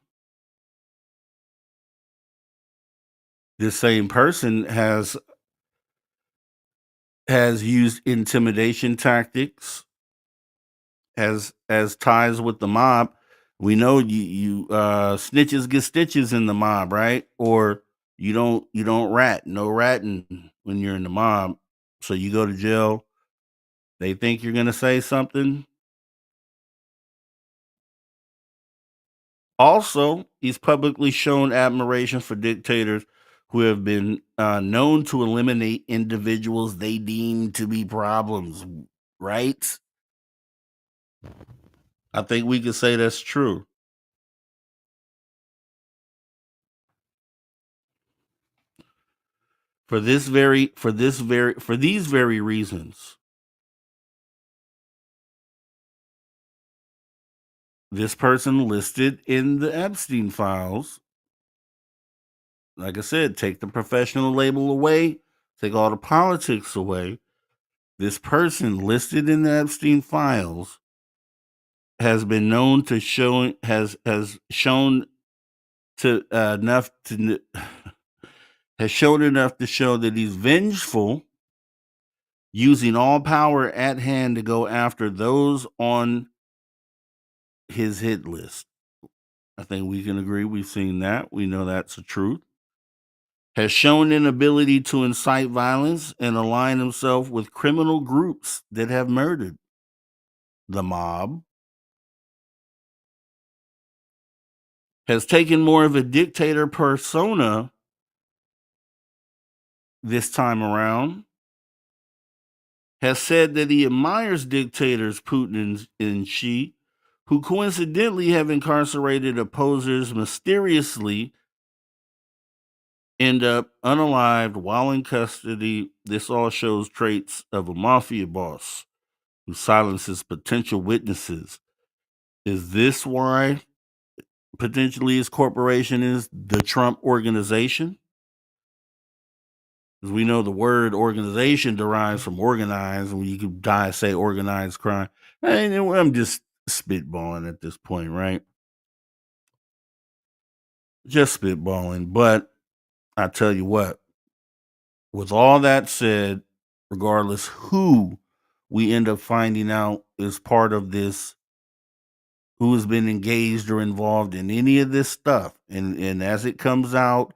this same person has used intimidation tactics, as ties with the mob. We know you snitches get stitches in the mob, right? Or you don't rat, no ratting when you're in the mob. So you go to jail. They think you're gonna say something. Also, he's publicly shown admiration for dictators who have been known to eliminate individuals they deem to be problems, right? I think we could say that's true. For these very reasons, this person listed in the Epstein files, like I said, take the professional label away, take all the politics away. This person listed in the Epstein files has been known to show has shown to enough to has shown enough to show that he's vengeful, using all power at hand to go after those on his hit list. I think we can agree we've seen that. We know that's the truth. Has shown an ability to incite violence and align himself with criminal groups that have murdered the mob, has taken more of a dictator persona this time around, has said that he admires dictators Putin and Xi, who coincidentally have incarcerated opposers mysteriously end up unalived while in custody. This all shows traits of a mafia boss who silences potential witnesses. Is this why potentially his corporation is the Trump organization? Because we know the word organization derives from organized, and you could say organized crime. And I'm just spitballing at this point, right? Just spitballing. But I tell you what, with all that said, regardless who we end up finding out is part of this, who has been engaged or involved in any of this stuff, and as it comes out,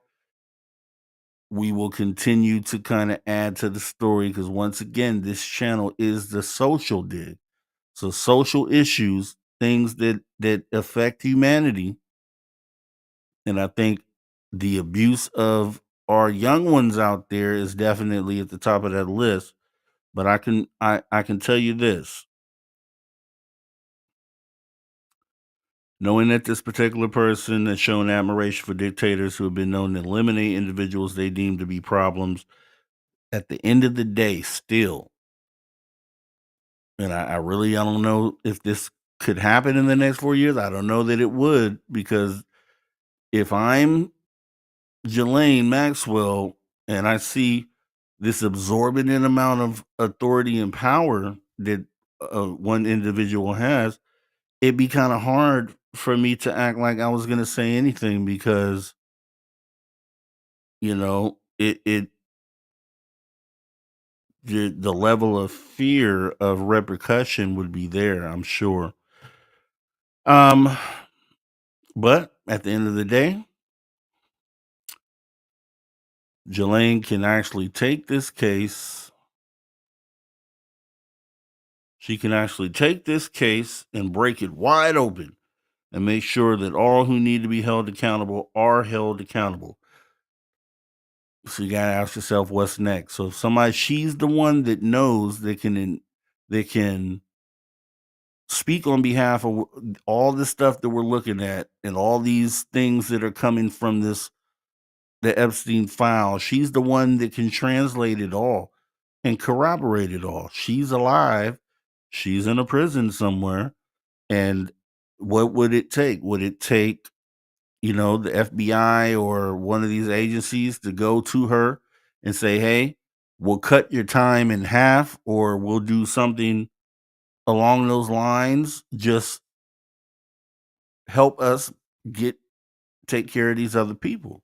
we will continue to kind of add to the story because once again, this channel is the social dig. So social issues, things that affect humanity, and I think the abuse of our young ones out there is definitely at the top of that list. But I can tell you this, knowing that this particular person has shown admiration for dictators who have been known to eliminate individuals they deem to be problems, at the end of the day, still, and I don't know if this could happen in the next 4 years. I don't know that it would, because if I'm Ghislaine Maxwell and I see this absorbent amount of authority and power that one individual has, it'd be kind of hard for me to act like I was going to say anything because, it the level of fear of repercussion would be there, I'm sure. Um, but at the end of the day, Jelaine can actually take this case. She can actually take this case and break it wide open and make sure that all who need to be held accountable are held accountable. So you gotta ask yourself what's next. So if somebody, she's the one that knows they can speak on behalf of all the stuff that we're looking at and all these things that are coming from the Epstein file. She's the one that can translate it all and corroborate it all. She's alive. She's in a prison somewhere. And what would it take? Would it take, the FBI or one of these agencies to go to her and say, hey, we'll cut your time in half, or we'll do something along those lines? Just help us get take care of these other people.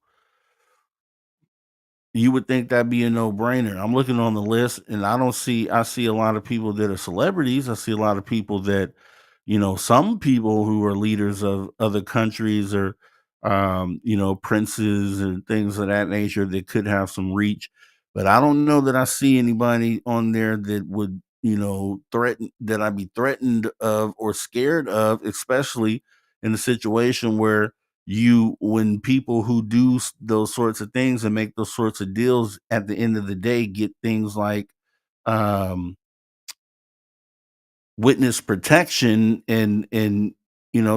You would think that'd be a no-brainer. I'm looking on the list and I see a lot of people that are celebrities. I see a lot of people that, some people who are leaders of other countries or princes and things of that nature that could have some reach. But I don't know that I see anybody on there that would, threaten that I'd be threatened of or scared of, especially in a situation where when people who do those sorts of things and make those sorts of deals at the end of the day get things like um witness protection and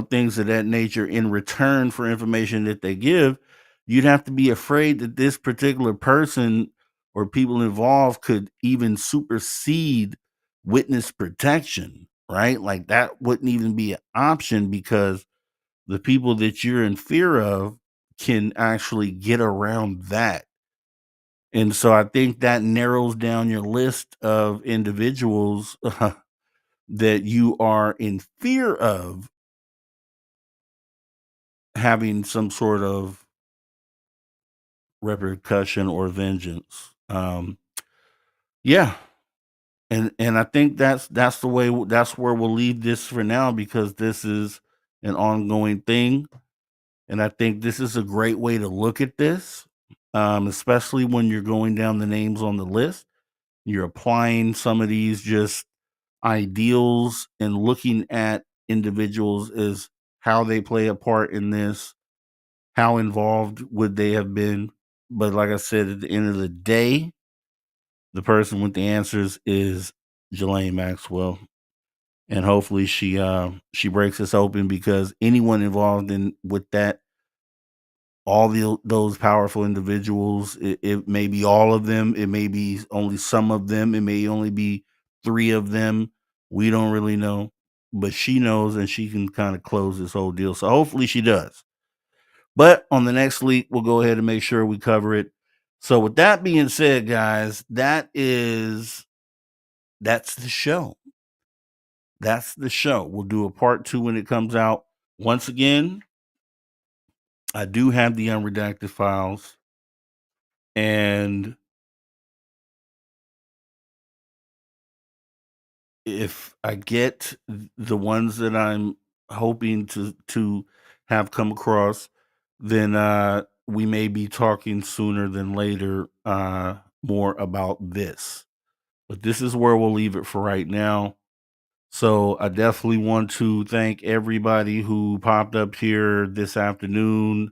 things of that nature in return for information that they give, you'd have to be afraid that this particular person or people involved could even supersede witness protection, right? Like that wouldn't even be an option because the people that you're in fear of can actually get around that. And so I think that narrows down your list of individuals that you are in fear of having some sort of repercussion or vengeance. Yeah, and I think that's the way that's where we'll leave this for now because this is an ongoing thing. And I think this is a great way to look at this, especially when you're going down the names on the list. You're applying some of these just ideals and looking at individuals as how they play a part in this. how involved would they have been? But like I said, at the end of the day, the person with the answers is Jelaine Maxwell, and hopefully she breaks us open, because anyone involved in with that, all those powerful individuals, it may be all of them, it may be only some of them, it may only be three of them. We don't really know, but she knows, and she can kind of close this whole deal. So hopefully she does. But on the next week, we'll go ahead and make sure we cover it. So with that being said, guys, that's the show. That's the show. We'll do a part 2 when it comes out. Once again, I do have the unredacted files, and if I get the ones that I'm hoping to have come across, then we may be talking sooner than later more about this. But this is where we'll leave it for right now. So I definitely want to thank everybody who popped up here this afternoon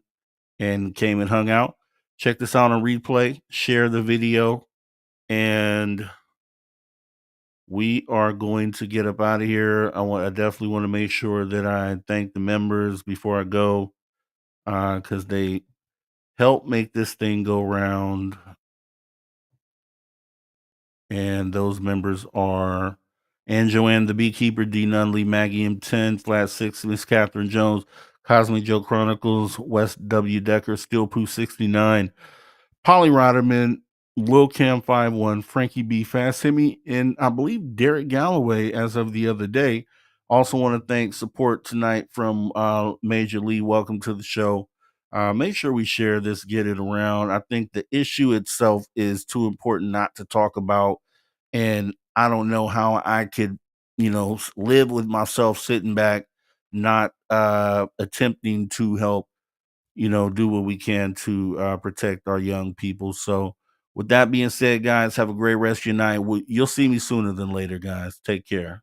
and came and hung out. Check this out on replay, share the video, and we are going to get up out of here. I definitely want to make sure that I thank the members before I go, because they help make this thing go round. And those members are Ann Joanne the Beekeeper, D Nunley, Maggie M10, Flat 6, Miss Catherine Jones, Cosmic Joe Chronicles, West W. Decker, Steel Pooh 69, Polly Rodderman, Will Cam 51, Frankie B. Fast Himmy, and I believe Derek Galloway as of the other day. Also want to thank support tonight from Major Lee. Welcome to the show. Make sure we share this, get it around. I think the issue itself is too important not to talk about. And I don't know how I could, live with myself sitting back, not attempting to help, do what we can to protect our young people. So, with that being said, guys, have a great rest of your night. You'll see me sooner than later, guys. Take care.